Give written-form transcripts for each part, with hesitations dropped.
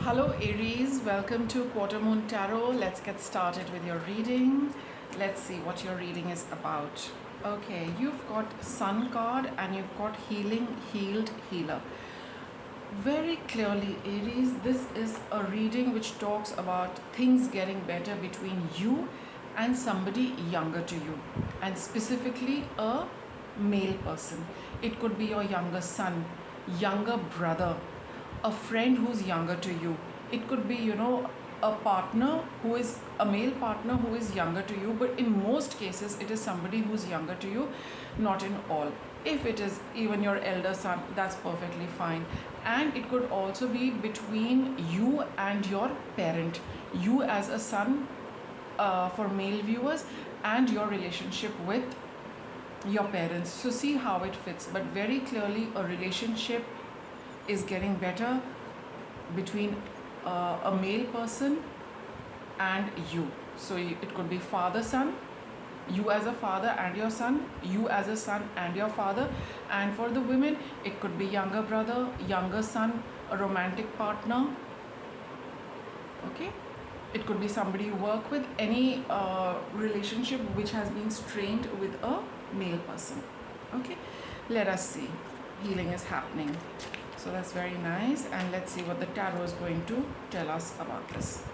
Hello Aries, welcome to Quarter Moon Tarot. Let's get started with your reading. Let's see what your reading is about. Okay, you've got Sun card and you've got Healing, Healed, Healer. Very clearly, Aries, this is a reading which talks about things getting better between you and somebody younger to you, and specifically a male person. It could be your younger son, younger brother, a friend who's younger to you. It could be, a partner who is a male partner who is younger to you, but in most cases, it is somebody who's younger to you, not in all. If it is even your elder son, that's perfectly fine. And it could also be between you and your parent, you as a son, for male viewers, and your relationship with your parents. So see how it fits, but very clearly a relationship is getting better between a male person and you. So it could be father son, you as a father and your son, you as a son and your father. And for the women, it could be younger brother, younger son, a romantic partner. Okay, it could be somebody you work with, any relationship which has been strained with a male person. Okay, let us see. Healing is happening. So that's very nice, and let's see what the tarot is going to tell us about this.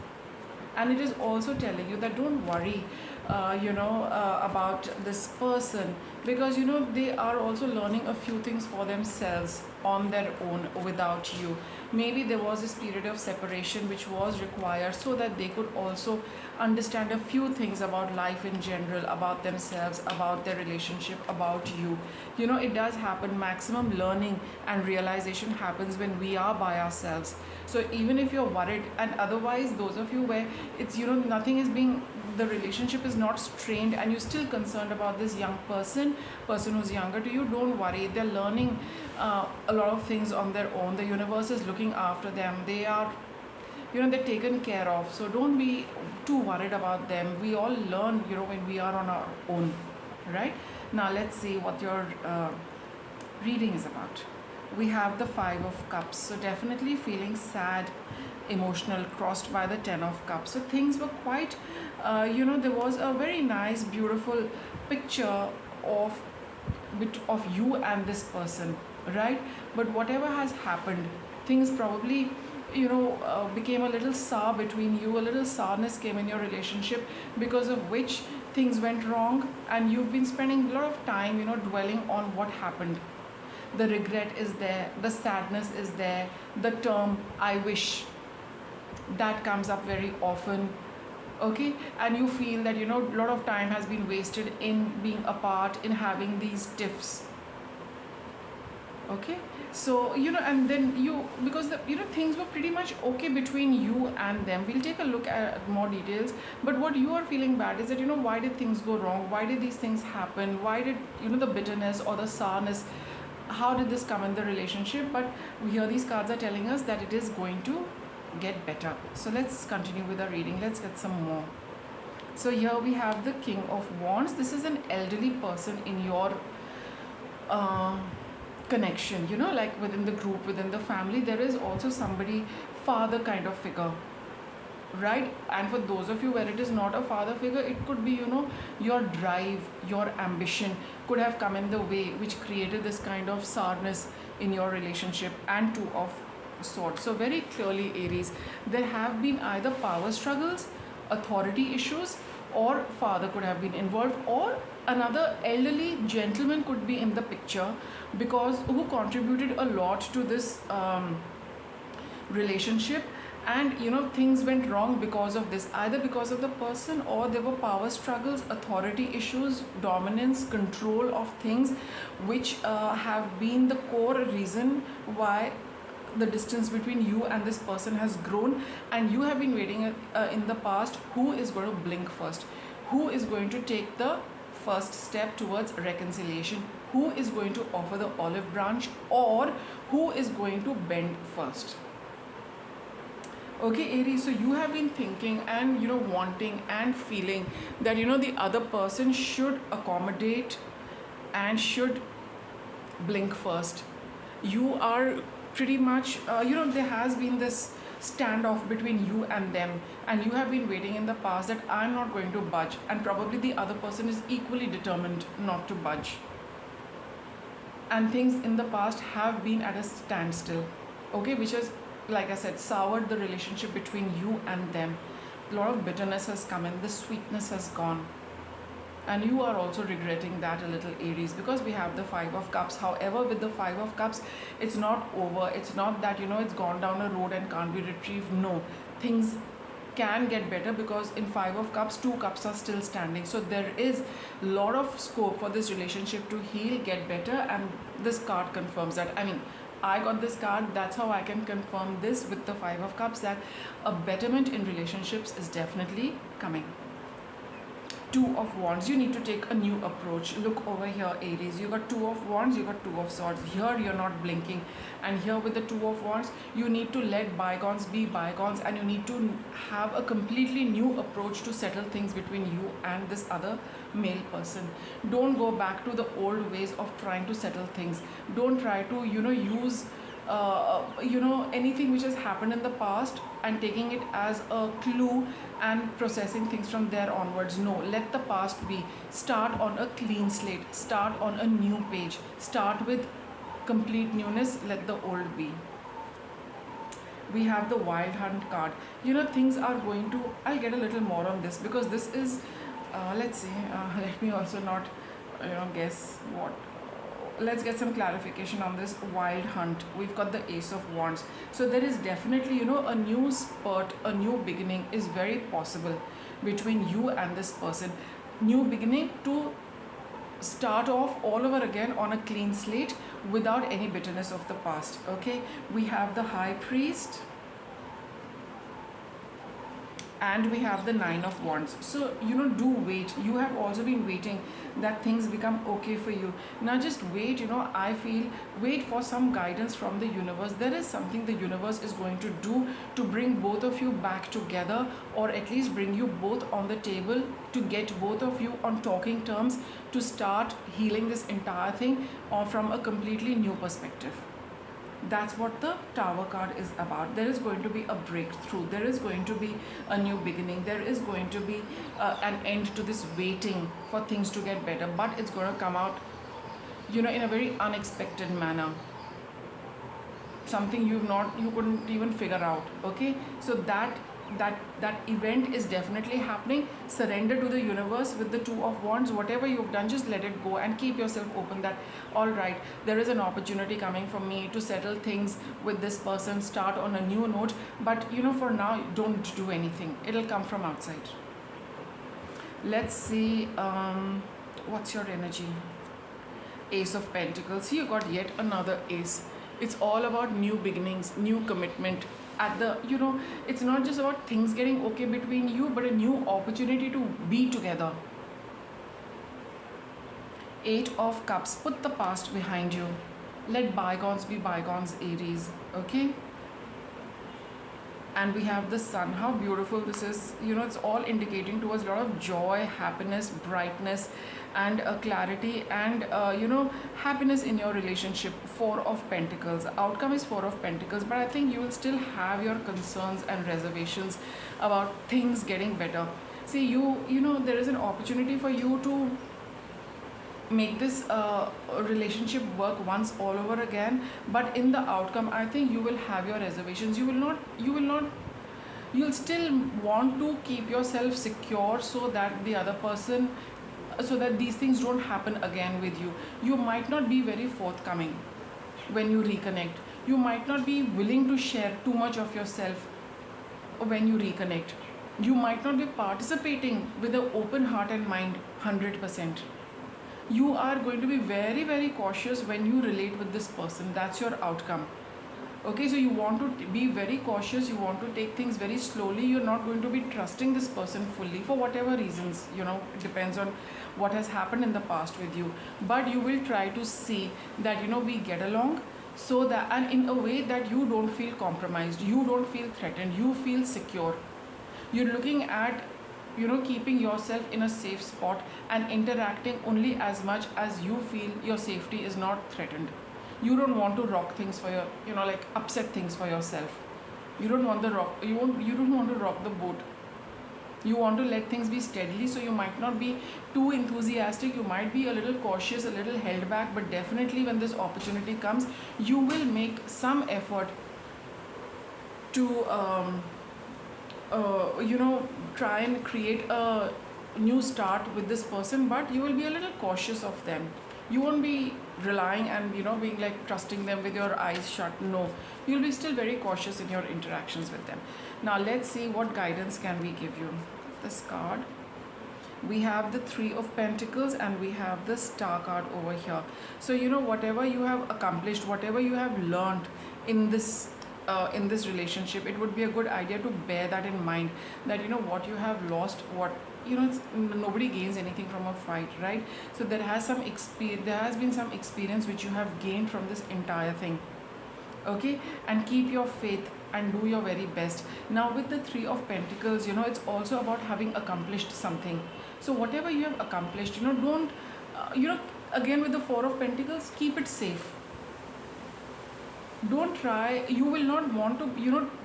And it is also telling you that don't worry about this person, because they are also learning a few things for themselves on their own without you. Maybe there was this period of separation which was required so that they could also understand a few things about life in general, about themselves, about their relationship, about you. It does happen. Maximum learning and realization happens when we are by ourselves. So even if you're worried, and otherwise those of you where it's nothing is being, the relationship is not strained and you're still concerned about this young person who's younger to you, don't worry. They're learning a lot of things on their own. The universe is looking after them. They are, they're taken care of. So don't be too worried about them. We all learn when we are on our own, right? Now let's see what your reading is about. We have the Five of Cups. So definitely feeling sad, emotional, crossed by the Ten of Cups. So things were quite, there was a very nice, beautiful picture of you and this person, right? But whatever has happened, things probably became a little sour between you. A little sourness came in your relationship, because of which things went wrong, and you've been spending a lot of time dwelling on what happened. The regret is there, the sadness is there, the term I wish, that comes up very often. Okay, and you feel that a lot of time has been wasted in being apart, in having these tiffs. Okay, so and then because things were pretty much okay between you and them. We'll take a look at more details, but what you are feeling bad is that why did things go wrong, why did these things happen, why did the bitterness or the sourness, how did this come in the relationship? But here these cards are telling us that it is going to get better. So let's continue with our reading. Let's get some more. So here we have the King of Wands. This is an elderly person in your connection, like within the group, within the family. There is also somebody, father kind of figure, right? And for those of you where it is not a father figure, it could be your drive, your ambition could have come in the way, which created this kind of sourness in your relationship. And Two of Swords. So very clearly, Aries, there have been either power struggles, authority issues, or father could have been involved, or another elderly gentleman could be in the picture, because who contributed a lot to this relationship. And things went wrong because of this, either because of the person, or there were power struggles, authority issues, dominance, control of things, which have been the core reason why the distance between you and this person has grown. And you have been waiting in the past, who is going to blink first, who is going to take the first step towards reconciliation, who is going to offer the olive branch, or who is going to bend first. Okay, Aries, so you have been thinking and wanting and feeling that the other person should accommodate and should blink first. You are pretty much there has been this standoff between you and them, and you have been waiting in the past that I'm not going to budge, and probably the other person is equally determined not to budge, and things in the past have been at a standstill, okay, which has, like I said, soured the relationship between you and them. A lot of bitterness has come in, the sweetness has gone, and you are also regretting that a little, Aries, because we have the Five of Cups. However, with the Five of Cups, it's not over. It's not that, it's gone down a road and can't be retrieved. No, things can get better, because in Five of Cups, two cups are still standing. So there is a lot of scope for this relationship to heal, get better, and this card confirms that. I mean, I got this card, that's how I can confirm this with the Five of Cups, that a betterment in relationships is definitely coming. Two of Wands, you need to take a new approach. Look over here, Aries, you got Two of Wands, you got Two of Swords. Here you're not blinking, and here with the Two of Wands, you need to let bygones be bygones, and you need to have a completely new approach to settle things between you and this other male person. Don't go back to the old ways of trying to settle things. Don't try to use anything which has happened in the past and taking it as a clue and processing things from there onwards. No, let the past be. Start on a clean slate, start on a new page, start with complete newness, let the old be. We have the Wild Hunt card. Things are going to, I'll get a little more on this, because this is let's see, let me also not guess what. Let's get some clarification on this Wild Hunt. We've got the Ace of Wands. So there is definitely, a new spurt, a new beginning is very possible between you and this person. New beginning to start off all over again on a clean slate without any bitterness of the past. Okay, we have the High Priest, and we have the Nine of Wands. So do wait. You have also been waiting that things become okay for you. Now just wait. I feel, wait for some guidance from the universe. There is something the universe is going to do to bring both of you back together, or at least bring you both on the table, to get both of you on talking terms, to start healing this entire thing from a completely new perspective. That's what the Tower card is about. There is going to be a breakthrough, there is going to be a new beginning, there is going to be an end to this waiting for things to get better, but it's going to come out in a very unexpected manner, something you couldn't even figure out. Okay, so that event is definitely happening. Surrender to the universe with the Two of Wands. Whatever you've done, just let it go and keep yourself open, that all right, there is an opportunity coming for me to settle things with this person, start on a new note, but for now, don't do anything. It'll come from outside. Let's see, what's your energy? Ace of Pentacles. You got yet another ace. It's all about new beginnings, new commitment. At the it's not just about things getting okay between you, but a new opportunity to be together. Eight of Cups. Put the past behind you. Let bygones be bygones, Aries. Okay, and we have the Sun. How beautiful this is. It's all indicating towards a lot of joy, happiness, brightness, and clarity, and happiness in your relationship. Four of Pentacles. Outcome is Four of Pentacles, but I think you will still have your concerns and reservations about things getting better. See, there is an opportunity for you to make this relationship work once all over again, but in the outcome, I think you will have your reservations. You'll still want to keep yourself secure, so that the other person, so that these things don't happen again with you. You might not be very forthcoming when you reconnect. You might not be willing to share too much of yourself when you reconnect. You might not be participating with an open heart and mind 100%. You are going to be very, very cautious when you relate with this person. That's your outcome. Okay, so you want to be very cautious, you want to take things very slowly. You're not going to be trusting this person fully for whatever reasons, it depends on what has happened in the past with you. But you will try to see that, we get along, so that, and in a way that you don't feel compromised, you don't feel threatened, you feel secure. You're looking at keeping yourself in a safe spot and interacting only as much as you feel your safety is not threatened. You don't want to rock things for your, upset things for yourself. You don't want the rock. You don't want to rock the boat. You want to let things be steadily, so you might not be too enthusiastic. You might be a little cautious, a little held back, but definitely when this opportunity comes, you will make some effort to try and create a new start with this person, but you will be a little cautious of them. You won't be relying and being like trusting them with your eyes shut. No, you'll be still very cautious in your interactions with them. Now let's see what guidance can we give you. This card, we have the Three of Pentacles and we have the Star card over here. So whatever you have accomplished, whatever you have learned in this relationship, it would be a good idea to bear that in mind, that what you have lost, what nobody gains anything from a fight, right? So there has been some experience which you have gained from this entire thing. Okay, and keep your faith and do your very best. Now with the Three of Pentacles, it's also about having accomplished something. So whatever you have accomplished, don't again with the Four of Pentacles, keep it safe. Don't try, you will not want to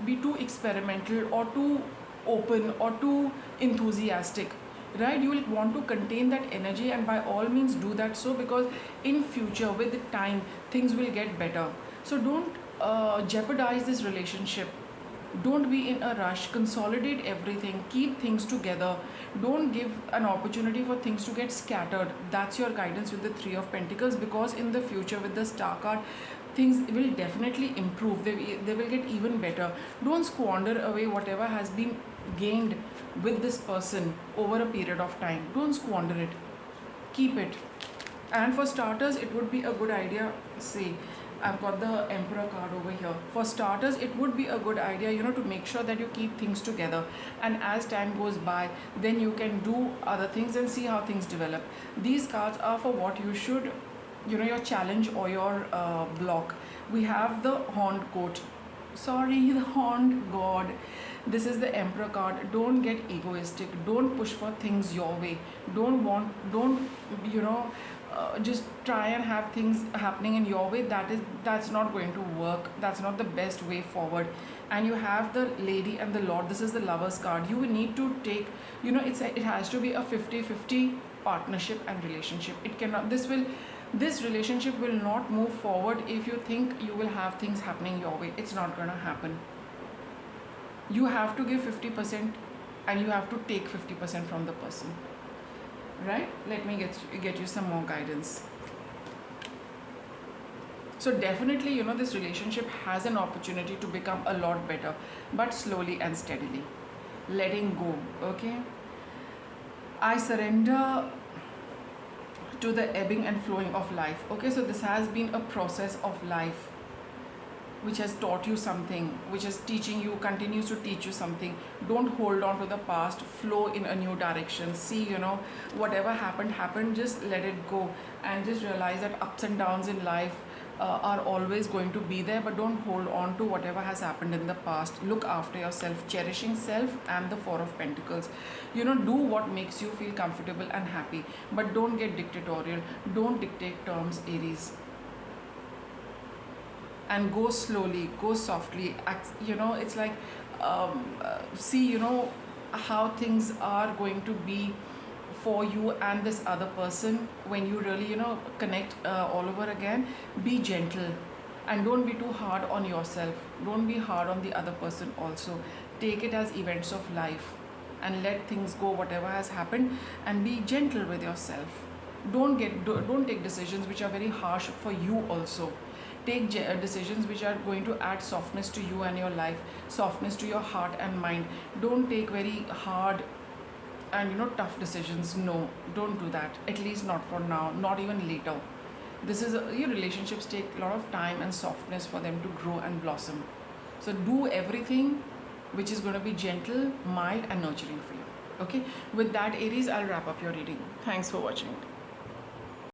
be too experimental or too open or too enthusiastic, right? You will want to contain that energy, and by all means do that, so because in future with the time things will get better. So don't jeopardize this relationship. Don't be in a rush. Consolidate everything, keep things together. Don't give an opportunity for things to get scattered. That's your guidance with the Three of Pentacles, because in the future with the Star card, things will definitely improve. They will get even better. Don't squander away whatever has been gained with this person over a period of time. Don't squander it, keep it. And for starters, it would be a good idea, say I've got the Emperor card over here. For starters, it would be a good idea, to make sure that you keep things together. And as time goes by, then you can do other things and see how things develop. These cards are for what you should, your challenge or your block. We have the Horned Goat. Sorry, the Horned God. This is the Emperor card. Don't get egoistic. Don't push for things your way. Don't just try and have things happening in your way. That's not going to work. That's not the best way forward. And you have the Lady and the Lord. This is the Lovers card. You need to take, it has to be a 50-50 partnership and relationship. It cannot, this relationship will not move forward if you think you will have things happening your way. It's not going to happen. You have to give 50% and you have to take 50% from the person, right? Let me get you some more guidance. So definitely, this relationship has an opportunity to become a lot better, but slowly and steadily. Letting go, okay? I surrender to the ebbing and flowing of life. Okay, so this has been a process of life which has taught you something, which is teaching you, continues to teach you something. Don't hold on to the past. Flow in a new direction. See, whatever happened, just let it go, and just realize that ups and downs in life are always going to be there, but don't hold on to whatever has happened in the past. Look after yourself, cherishing self and the Four of Pentacles. Do what makes you feel comfortable and happy, but don't get dictatorial. Don't dictate terms, Aries. And go slowly, go softly. It's like see how things are going to be for you and this other person when you really connect all over again. Be gentle and don't be too hard on yourself. Don't be hard on the other person also. Take it as events of life and let things go, whatever has happened, and be gentle with yourself. Don't take decisions which are very harsh for you also. Take decisions which are going to add softness to you and your life, softness to your heart and mind. Don't take very hard and tough decisions. No, don't do that, at least not for now, not even later. Your relationships take a lot of time and softness for them to grow and blossom. So do everything which is going to be gentle, mild and nurturing for you. Okay, with that, Aries, I'll wrap up your reading. Thanks for watching.